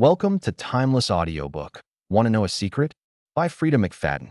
Welcome to Timeless Audiobook. Want to know a secret? By Freida McFadden.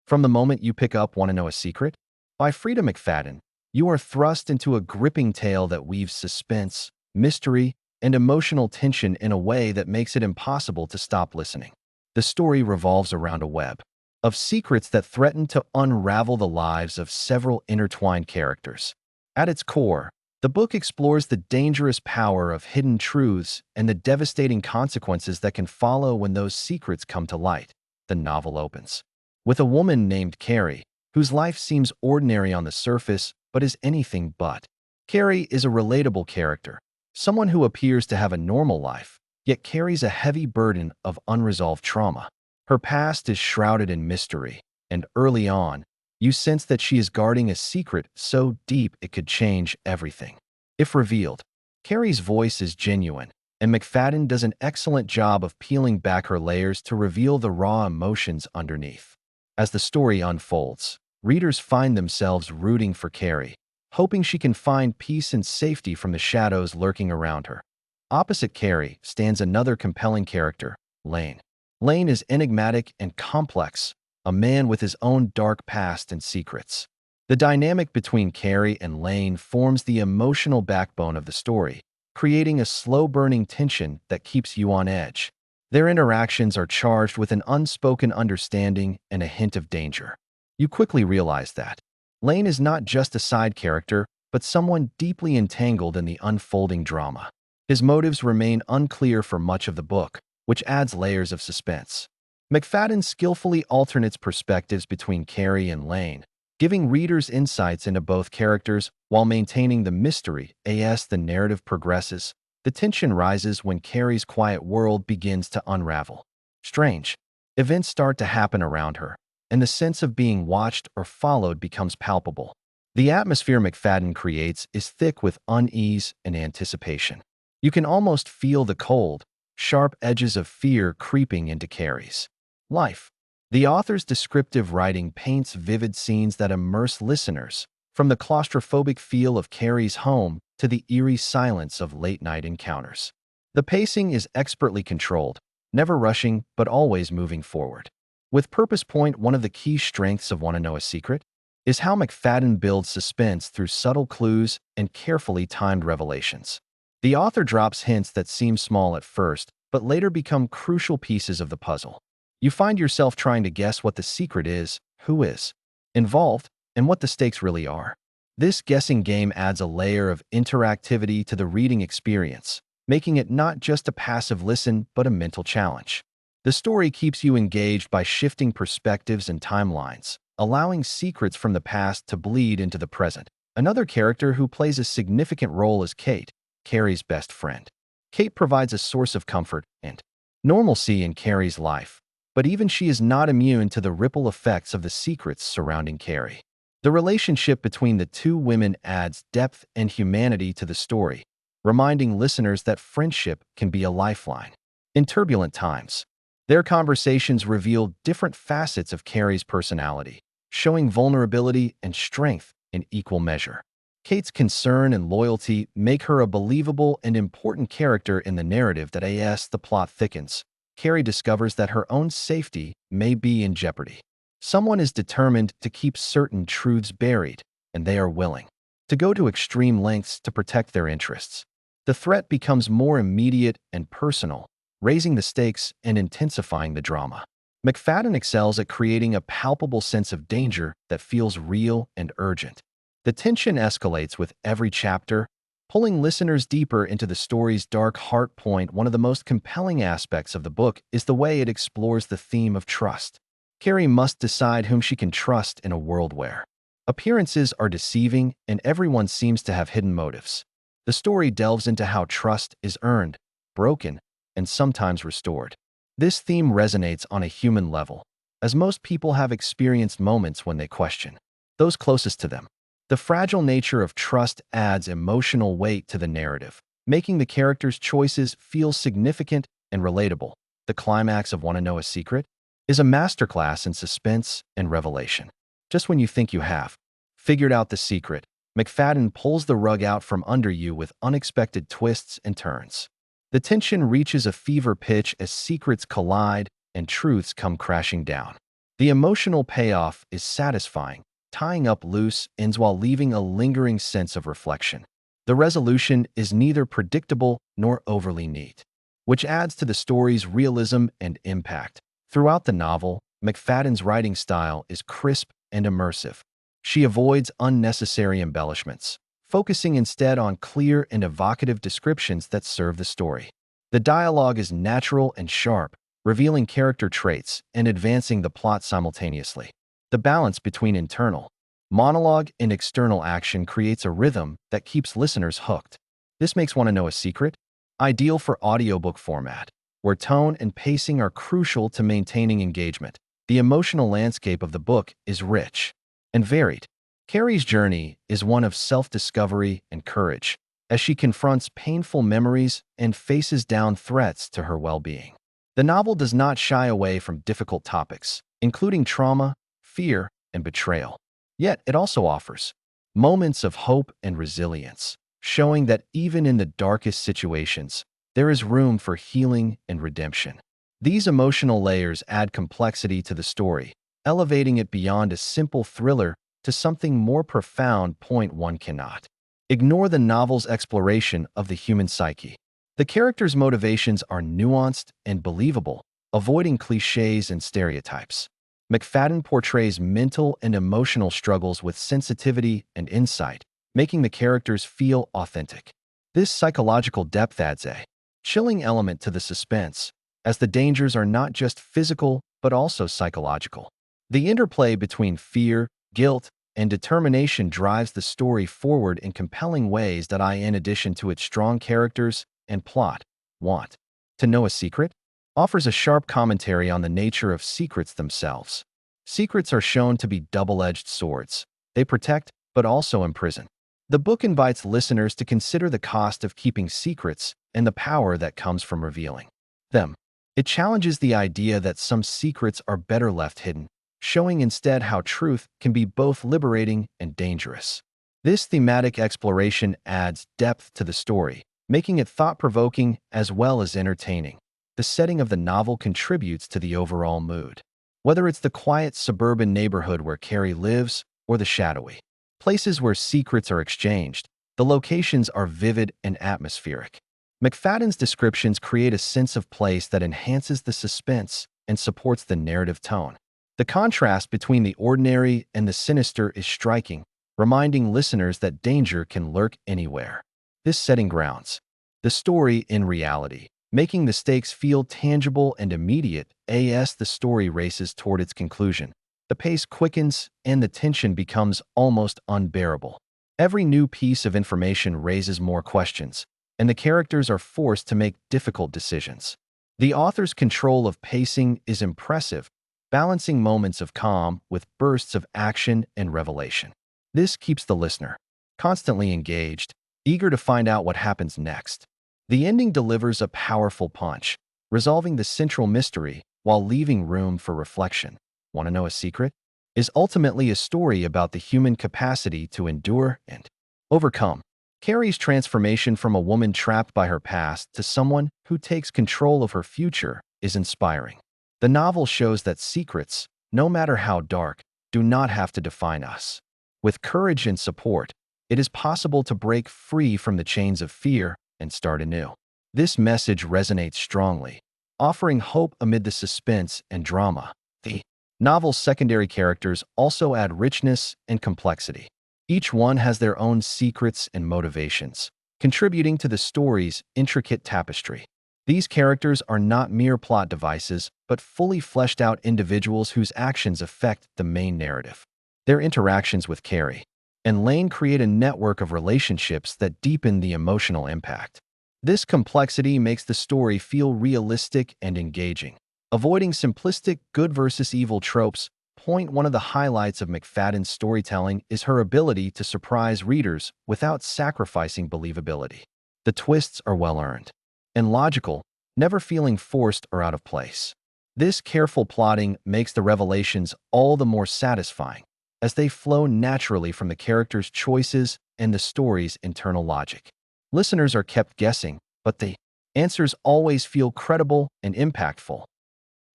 From the moment you pick up Want to Know a Secret? By Freida McFadden, you are thrust into a gripping tale that weaves suspense, mystery, and emotional tension in a way that makes it impossible to stop listening. The story revolves around a web of secrets that threaten to unravel the lives of several intertwined characters. At its core, the book explores the dangerous power of hidden truths and the devastating consequences that can follow when those secrets come to light. The novel opens with a woman named Carrie, whose life seems ordinary on the surface but is anything but. Carrie is a relatable character, someone who appears to have a normal life, yet carries a heavy burden of unresolved trauma. Her past is shrouded in mystery, and early on, you sense that she is guarding a secret so deep it could change everything. If revealed, Carrie's voice is genuine, and McFadden does an excellent job of peeling back her layers to reveal the raw emotions underneath. As the story unfolds, readers find themselves rooting for Carrie, hoping she can find peace and safety from the shadows lurking around her. Opposite Carrie stands another compelling character, Lane. Lane is enigmatic and complex, a man with his own dark past and secrets. The dynamic between Carrie and Lane forms the emotional backbone of the story, creating a slow-burning tension that keeps you on edge. Their interactions are charged with an unspoken understanding and a hint of danger. You quickly realize that Lane is not just a side character, but someone deeply entangled in the unfolding drama. His motives remain unclear for much of the book, which adds layers of suspense. McFadden skillfully alternates perspectives between Carrie and Lane, giving readers insights into both characters while maintaining the mystery. As the narrative progresses, the tension rises when Carrie's quiet world begins to unravel. Strange events start to happen around her, and the sense of being watched or followed becomes palpable. The atmosphere McFadden creates is thick with unease and anticipation. You can almost feel the cold, sharp edges of fear creeping into Carrie's life. The author's descriptive writing paints vivid scenes that immerse listeners, from the claustrophobic feel of Carrie's home to the eerie silence of late-night encounters. The pacing is expertly controlled, never rushing but always moving forward. With purpose, one of the key strengths of Want to Know a Secret is how McFadden builds suspense through subtle clues and carefully timed revelations. The author drops hints that seem small at first, but later become crucial pieces of the puzzle. You find yourself trying to guess what the secret is, who is involved, and what the stakes really are. This guessing game adds a layer of interactivity to the reading experience, making it not just a passive listen but a mental challenge. The story keeps you engaged by shifting perspectives and timelines, allowing secrets from the past to bleed into the present. Another character who plays a significant role is Kate, Carrie's best friend. Kate provides a source of comfort and normalcy in Carrie's life, but even she is not immune to the ripple effects of the secrets surrounding Carrie. The relationship between the two women adds depth and humanity to the story, reminding listeners that friendship can be a lifeline. In turbulent times, their conversations reveal different facets of Carrie's personality, showing vulnerability and strength in equal measure. Kate's concern and loyalty make her a believable and important character in the narrative. As the plot thickens, Carrie discovers that her own safety may be in jeopardy. Someone is determined to keep certain truths buried, and they are willing to go to extreme lengths to protect their interests. The threat becomes more immediate and personal, raising the stakes and intensifying the drama. McFadden excels at creating a palpable sense of danger that feels real and urgent. The tension escalates with every chapter, pulling listeners deeper into the story's dark heart. One of the most compelling aspects of the book is the way it explores the theme of trust. Carrie must decide whom she can trust in a world where appearances are deceiving and everyone seems to have hidden motives. The story delves into how trust is earned, broken, and sometimes restored. This theme resonates on a human level, as most people have experienced moments when they question those closest to them. The fragile nature of trust adds emotional weight to the narrative, making the characters' choices feel significant and relatable. The climax of Want to Know a Secret is a masterclass in suspense and revelation. Just when you think you have figured out the secret, McFadden pulls the rug out from under you with unexpected twists and turns. The tension reaches a fever pitch as secrets collide and truths come crashing down. The emotional payoff is satisfying, tying up loose ends while leaving a lingering sense of reflection. The resolution is neither predictable nor overly neat, which adds to the story's realism and impact. Throughout the novel, McFadden's writing style is crisp and immersive. She avoids unnecessary embellishments, focusing instead on clear and evocative descriptions that serve the story. The dialogue is natural and sharp, revealing character traits and advancing the plot simultaneously. The balance between internal monologue and external action creates a rhythm that keeps listeners hooked. This makes Want to Know a Secret ideal for audiobook format, where tone and pacing are crucial to maintaining engagement. The emotional landscape of the book is rich and varied. Carrie's journey is one of self-discovery and courage, as she confronts painful memories and faces down threats to her well-being. The novel does not shy away from difficult topics, including trauma, fear, and betrayal. Yet it also offers moments of hope and resilience, showing that even in the darkest situations, there is room for healing and redemption. These emotional layers add complexity to the story, elevating it beyond a simple thriller to something more profound. One cannot ignore the novel's exploration of the human psyche. The characters' motivations are nuanced and believable, avoiding cliches and stereotypes. McFadden portrays mental and emotional struggles with sensitivity and insight, making the characters feel authentic. This psychological depth adds a chilling element to the suspense, as the dangers are not just physical but also psychological. The interplay between fear, guilt, and determination drives the story forward in compelling ways that in addition to its strong characters and plot, Want to Know a Secret offers a sharp commentary on the nature of secrets themselves. Secrets are shown to be double-edged swords. They protect, but also imprison. The book invites listeners to consider the cost of keeping secrets and the power that comes from revealing them. It challenges the idea that some secrets are better left hidden, showing instead how truth can be both liberating and dangerous. This thematic exploration adds depth to the story, making it thought-provoking as well as entertaining. The setting of the novel contributes to the overall mood. Whether it's the quiet suburban neighborhood where Carrie lives or the shadowy places where secrets are exchanged, the locations are vivid and atmospheric. McFadden's descriptions create a sense of place that enhances the suspense and supports the narrative tone. The contrast between the ordinary and the sinister is striking, reminding listeners that danger can lurk anywhere. This setting grounds the story in reality, making the stakes feel tangible and immediate as the story races toward its conclusion. The pace quickens and the tension becomes almost unbearable. Every new piece of information raises more questions, and the characters are forced to make difficult decisions. The author's control of pacing is impressive, balancing moments of calm with bursts of action and revelation. This keeps the listener constantly engaged, eager to find out what happens next. The ending delivers a powerful punch, resolving the central mystery while leaving room for reflection. Want to Know a Secret is ultimately a story about the human capacity to endure and overcome. Carrie's transformation from a woman trapped by her past to someone who takes control of her future is inspiring. The novel shows that secrets, no matter how dark, do not have to define us. With courage and support, it is possible to break free from the chains of fear and start anew. This message resonates strongly, offering hope amid the suspense and drama. The novel's secondary characters also add richness and complexity. Each one has their own secrets and motivations, contributing to the story's intricate tapestry. These characters are not mere plot devices, but fully fleshed out individuals whose actions affect the main narrative. Their interactions with Carrie and Lane create a network of relationships that deepen the emotional impact. This complexity makes the story feel realistic and engaging, avoiding simplistic good versus evil tropes. One of the highlights of McFadden's storytelling is her ability to surprise readers without sacrificing believability. The twists are well-earned and logical, never feeling forced or out of place. This careful plotting makes the revelations all the more satisfying, as they flow naturally from the characters' choices and the story's internal logic. Listeners are kept guessing, but the Answers always feel credible and impactful.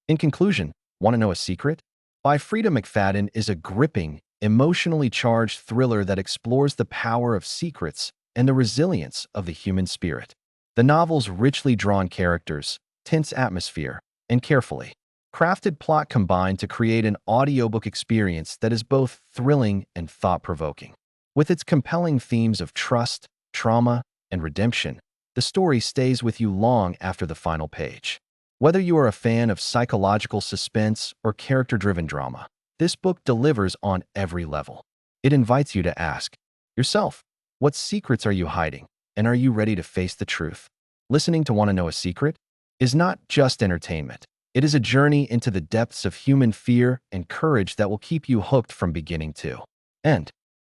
In conclusion, Want to Know a Secret? By Freida McFadden is a gripping, emotionally charged thriller that explores the power of secrets and the resilience of the human spirit. The novel's richly drawn characters, tense atmosphere, and carefully crafted plot combine to create an audiobook experience that is both thrilling and thought-provoking. With its compelling themes of trust, trauma, and redemption, the story stays with you long after the final page. Whether you are a fan of psychological suspense or character-driven drama, this book delivers on every level. It invites you to ask yourself, what secrets are you hiding, and are you ready to face the truth? Listening to Want to Know a Secret is not just entertainment. It is a journey into the depths of human fear and courage that will keep you hooked from beginning to end.